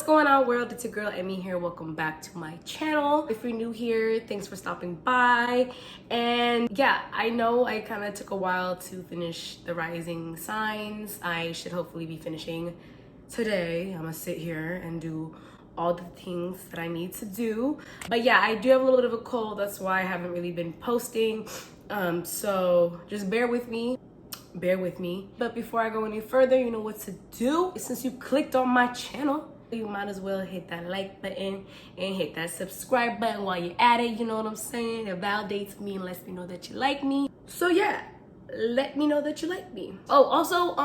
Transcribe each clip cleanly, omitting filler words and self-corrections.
going on, world? It's your girl Emmy here. Welcome back to my channel. If you're new here, thanks for stopping by. And yeah, I know I kind of took a while to finish the rising signs. I should hopefully be finishing today. I'm gonna sit here and do all the things that I need to do. But yeah, I do have a little bit of a cold. That's why I haven't really been posting. So just bear with me. But before I go any further, you know what to do. Since you clicked on my channel, you might as well hit that like button and hit that subscribe button while you're at it. You know what I'm saying? It validates me and lets me know that you like me. So yeah, let me know that you like me. Oh, also,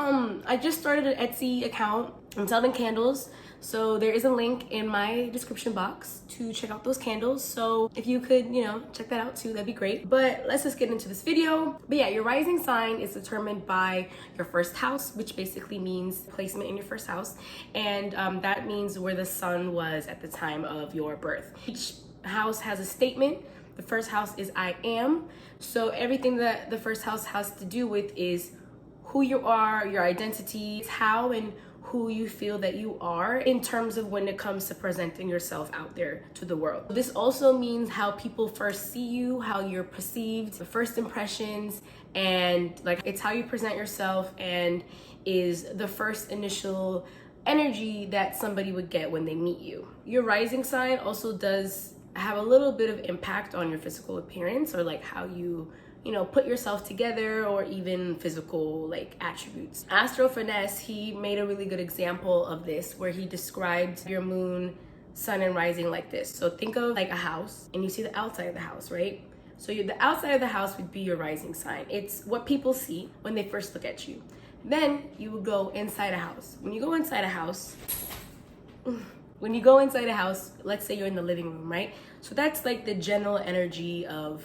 I just started an Etsy account. I'm selling candles. So there is a link in my description box to check out those candles. So if you could, you know, check that out too, that'd be great. But let's just get into this video. But yeah, your rising sign is determined by your first house, which basically means placement in your first house. And that means where the sun was at the time of your birth. Each house has a statement. The first house is I am. So everything that the first house has to do with is who you are, your identity, how and who you feel that you are in terms of when it comes to presenting yourself out there to the world. This also means how people first see you, how you're perceived, the first impressions, and like it's how you present yourself and is the first initial energy that somebody would get when they meet you. Your rising sign also does have a little bit of impact on your physical appearance or like how you know, put yourself together or even physical like attributes. Astro Finesse, he made a really good example of this where he described your moon, sun, and rising like this. So think of like a house and you see the outside of the house, right? So the outside of the house would be your rising sign. It's what people see when they first look at you. Then you would go inside a house. When you go inside a house, let's say you're in the living room, right? So that's like the general energy of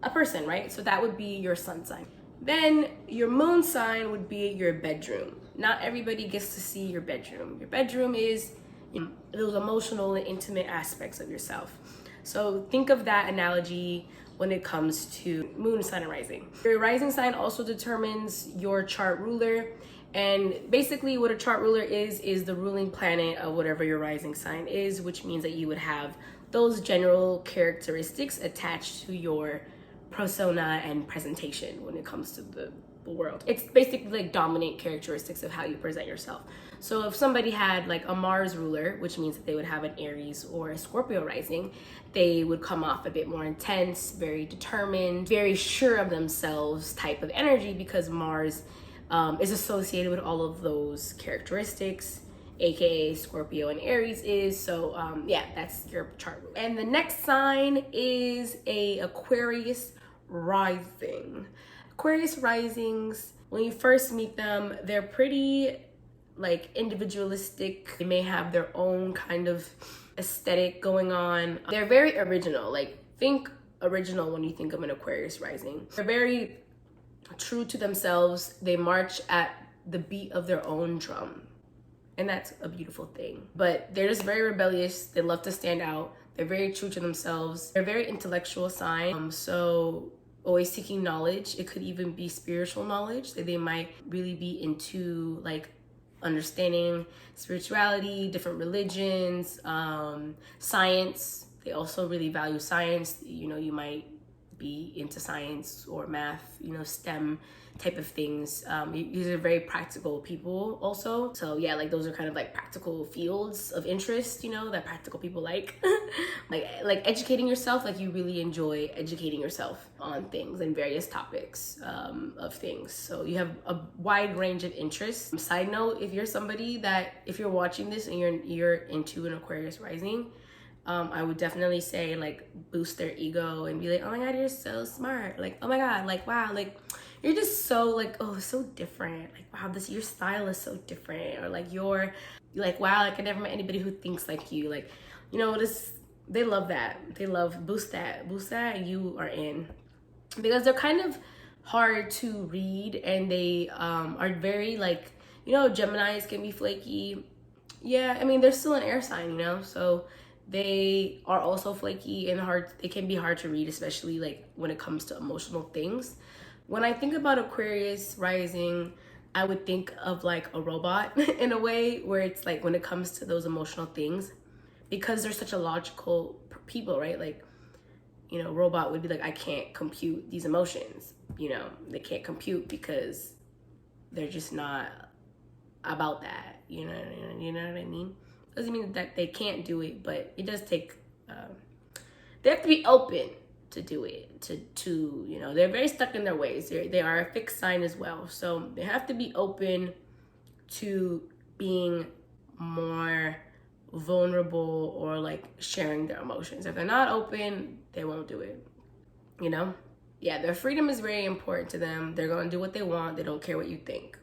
a person, right? So that would be your sun sign. Then your moon sign would be your bedroom. Not everybody gets to see your bedroom. Your bedroom is, you know, those emotional and intimate aspects of yourself. So think of that analogy when it comes to moon, sun, and rising. Your rising sign also determines your chart ruler. And basically what a chart ruler is the ruling planet of whatever your rising sign is, which means that you would have those general characteristics attached to your persona and presentation when it comes to the world. It's basically like dominant characteristics of how you present yourself. So if somebody had like a Mars ruler, which means that they would have an Aries or a Scorpio rising, they would come off a bit more intense, very determined, very sure of themselves type of energy because Mars is associated with all of those characteristics, aka Scorpio and Aries is. So yeah, that's your chart ruler. And the next sign is a Aquarius Rising. Aquarius risings, when you first meet them, they're pretty like individualistic. They may have their own kind of aesthetic going on. They're very original. Like think original when you think of an Aquarius rising. They're very true to themselves. They march at the beat of their own drum. And that's a beautiful thing. But they're just very rebellious. They love to stand out. They're very true to themselves. They're very intellectual sign. So always seeking knowledge. It could even be spiritual knowledge. That they might really be into like understanding spirituality, different religions, science. They also really value science. You know, you might be into science or math, you know, STEM type of things. These are very practical people also. So yeah, like those are kind of like practical fields of interest, you know, that practical people like. like educating yourself, like you really enjoy educating yourself on things and various topics of things. So you have a wide range of interests. Side note, if you're somebody that, if you're watching this and you're into an Aquarius rising, I would definitely say like boost their ego and be like, oh my God, you're so smart. Like, oh my God, like, wow, like you're just so like, oh, so different. Like, wow, your style is so different. Or like you're like, wow, like I never met anybody who thinks like you. Like, you know, they love that. They love boost that and you are in. Because they're kind of hard to read and they are very like, you know, Geminis can be flaky. Yeah, I mean, they're still an air sign, you know, so they are also flaky and hard. It can be hard to read, especially like when it comes to emotional things. When I think about Aquarius rising, I would think of like a robot in a way, where it's like when it comes to those emotional things, because they're such a logical people, right? Like, you know, robot would be like, I can't compute these emotions. You know, they can't compute because they're just not about that. You know what I mean? Doesn't mean that they can't do it, but it does take. They have to be open to do it. To you know, they're very stuck in their ways. They are a fixed sign as well, so they have to be open to being more vulnerable or like sharing their emotions. If they're not open, they won't do it. You know? Yeah, their freedom is very important to them. They're gonna do what they want. They don't care what you think.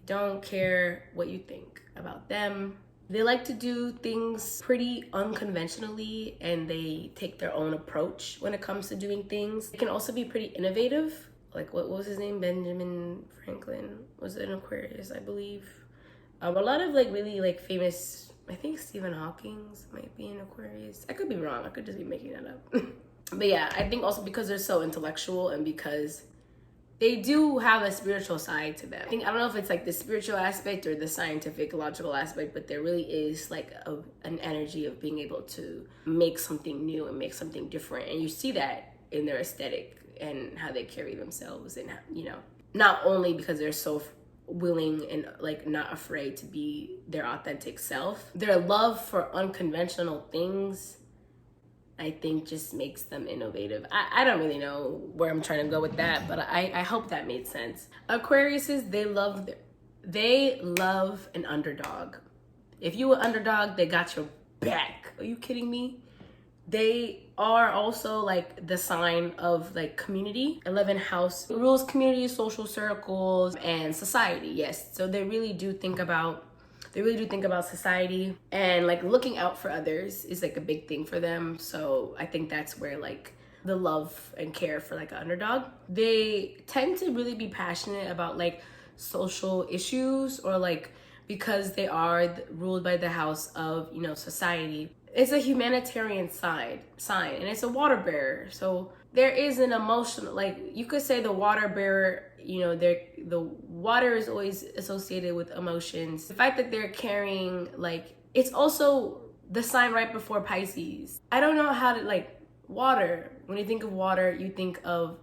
They don't care what you think about them. They like to do things pretty unconventionally, and they take their own approach when it comes to doing things. They can also be pretty innovative. Like, what was his name? Benjamin Franklin was an Aquarius, I believe. A lot of like really like famous, I think Stephen Hawking's might be an Aquarius. I could be wrong. I could just be making that up. But yeah, I think also because they're so intellectual and because they do have a spiritual side to them. I don't know if it's like the spiritual aspect or the scientific, logical aspect, but there really is like an energy of being able to make something new and make something different. And you see that in their aesthetic and how they carry themselves, and, you know, not only because they're so willing and like not afraid to be their authentic self, their love for unconventional things, I think, just makes them innovative. I don't really know where I'm trying to go with that, but I hope that made sense. Aquariuses, they love an underdog. If you an underdog, they got your back. Are you kidding me? They are also like the sign of like community. 11th house rules community, social circles, and society. Yes, so they really do think about society, and like looking out for others is like a big thing for them. So I think that's where like the love and care for like an underdog. They tend to really be passionate about like social issues, or like because they are ruled by the house of, you know, society. It's a humanitarian sign, and it's a water bearer. So there is an emotional, like you could say the water bearer, you know, the water is always associated with emotions. The fact that they're carrying, like, it's also the sign right before Pisces. I don't know how to, like, water. When you think of water, you think of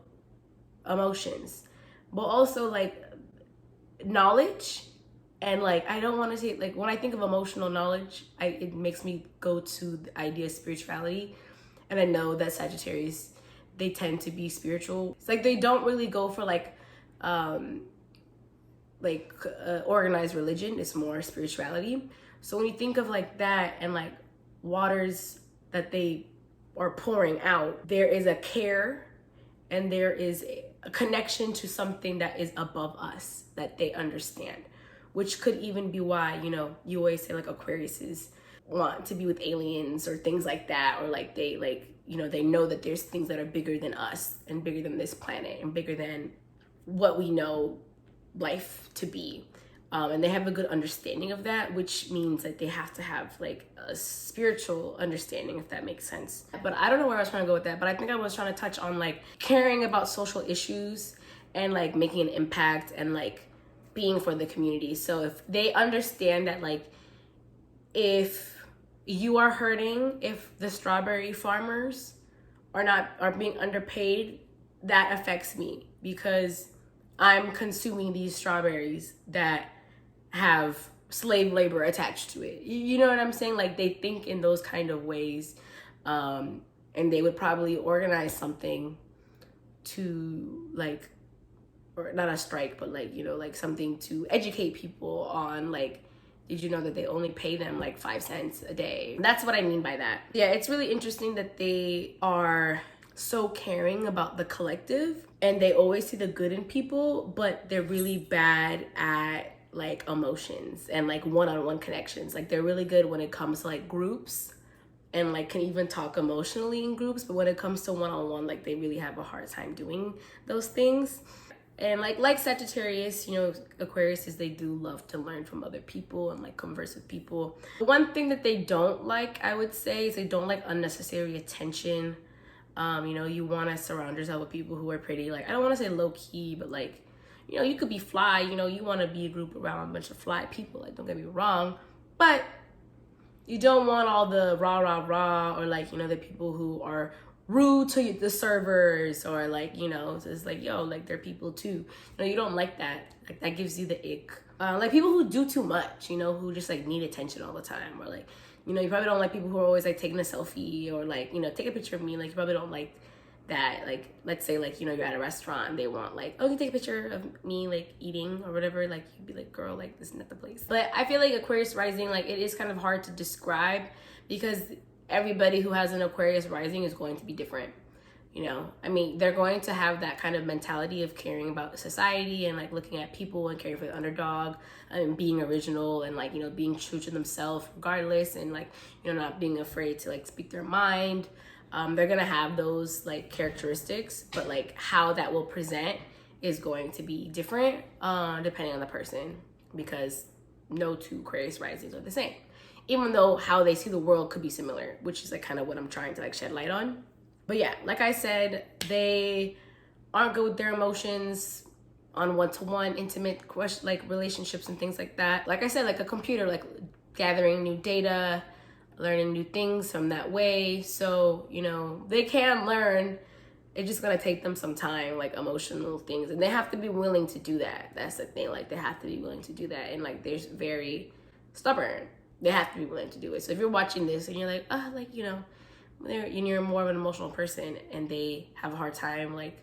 emotions, but also like knowledge. And like, I don't want to say, like, when I think of emotional knowledge, it makes me go to the idea of spirituality. And I know that Sagittarius, they tend to be spiritual. It's like they don't really go for like organized religion. It's more spirituality. So when you think of like that and like waters that they are pouring out, there is a care and there is a connection to something that is above us that they understand. Which could even be why, you know, you always say like Aquariuses want to be with aliens or things like that, or like they like, you know, they know that there's things that are bigger than us and bigger than this planet and bigger than what we know life to be. And they have a good understanding of that, which means that they have to have like a spiritual understanding, if that makes sense. But I don't know where I was trying to go with that, but I think I was trying to touch on like caring about social issues and like making an impact and like being for the community. So if they understand that like if you are hurting, if the strawberry farmers are being underpaid, that affects me because I'm consuming these strawberries that have slave labor attached to it. You know what I'm saying? Like they think in those kind of ways, and they would probably organize something to like, or not a strike, but like, you know, like something to educate people on like, did you know that they only pay them like 5 cents a day? That's what I mean by that. Yeah, it's really interesting that they are so caring about the collective and they always see the good in people, but they're really bad at like emotions and like one-on-one connections. Like they're really good when it comes to like groups and like can even talk emotionally in groups, but when it comes to one-on-one, like they really have a hard time doing those things. And like Sagittarius, you know, Aquarius they do love to learn from other people and like converse with people. One thing that they don't like, I would say, is they don't like unnecessary attention. You know, you want to surround yourself with people who are pretty, like, I don't want to say low key, but like, you know, you could be fly, you know, you want to be a group around a bunch of fly people, like, don't get me wrong, but you don't want all the rah, or like, you know, the people who are rude to the servers, or like, you know, it's like, yo, like, they're people too. You know, you don't like that. Like, that gives you the ick. Like people who do too much, you know, who just like need attention all the time, or like, you know, you probably don't like people who are always like taking a selfie, or like, you know, take a picture of me. Like, you probably don't like that. Like, let's say, like, you know, you're at a restaurant and they want like, oh, you take a picture of me like eating or whatever. Like, you'd be like, girl, like, this is not the place. But I feel like Aquarius rising, like, it is kind of hard to describe because everybody who has an Aquarius rising is going to be different. You know, I mean, they're going to have that kind of mentality of caring about society and like looking at people and caring for the underdog and being original and like, you know, being true to themselves regardless, and like, you know, not being afraid to like speak their mind. They're gonna have those like characteristics, but like how that will present is going to be different depending on the person, because no two Aquarius risings are the same, even though how they see the world could be similar, which is like kind of what I'm trying to like shed light on. But yeah, like I said, they aren't good with their emotions on one-to-one intimate like relationships and things like that. Like I said, like a computer, like gathering new data, learning new things from that way. So, you know, they can learn. It's just gonna take them some time, like emotional things, and they have to be willing to do that. That's the thing. Like, they have to be willing to do that, and like they're very stubborn. They have to be willing to do it. So if you're watching this and you're like, oh, like, you know, you're more of an emotional person and they have a hard time, like,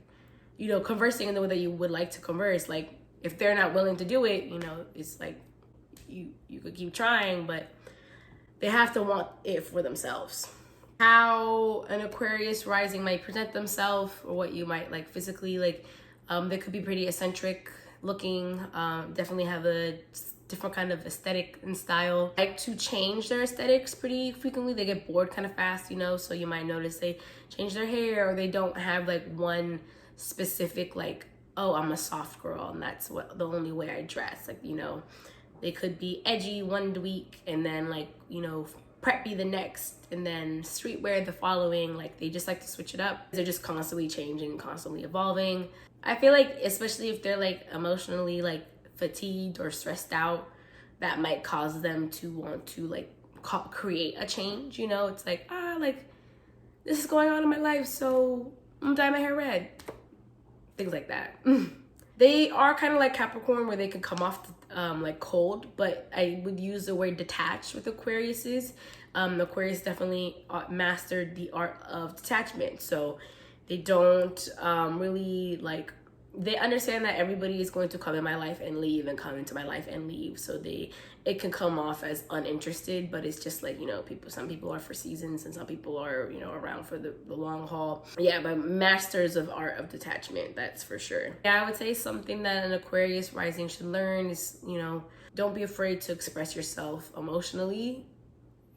you know, conversing in the way that you would like to converse, like, if they're not willing to do it, you know, it's like you could keep trying, but they have to want it for themselves. How an Aquarius rising might present themselves, or what you might like physically, like, they could be pretty eccentric looking, definitely have a different kind of aesthetic and style. Like to change their aesthetics pretty frequently. They get bored kind of fast, you know, so you might notice they change their hair, or they don't have like one specific like, oh, I'm a soft girl and that's what the only way I dress. Like, you know, they could be edgy one week and then like, you know, preppy the next, and then streetwear the following. Like, they just like to switch it up. They're just constantly changing, constantly evolving. I feel like, especially if they're like emotionally like fatigued or stressed out, that might cause them to want to like create a change. You know, it's like, like, this is going on in my life, so I'm gonna dye my hair red, things like that. They are kind of like Capricorn, where they could come off like cold, but I would use the word detached with Aquariuses. Aquarius definitely mastered the art of detachment, so they don't really like, they understand that everybody is going to come in my life and leave, and come into my life and leave. So it can come off as uninterested, but it's just like, you know, some people are for seasons and some people are, you know, around for the long haul. Yeah, but masters of art of detachment, that's for sure. Yeah, I would say something that an Aquarius rising should learn is, you know, don't be afraid to express yourself emotionally,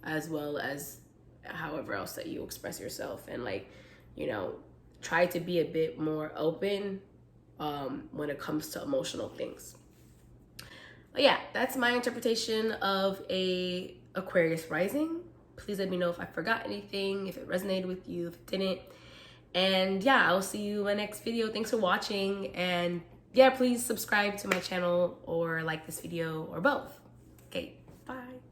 as well as however else that you express yourself. And like, you know, try to be a bit more open when it comes to emotional things. But yeah, that's my interpretation of a Aquarius rising. Please let me know if I forgot anything, if it resonated with you, if it didn't. And yeah, I'll see you in my next video. Thanks for watching. And yeah, please subscribe to my channel or like this video, or both. Okay, bye.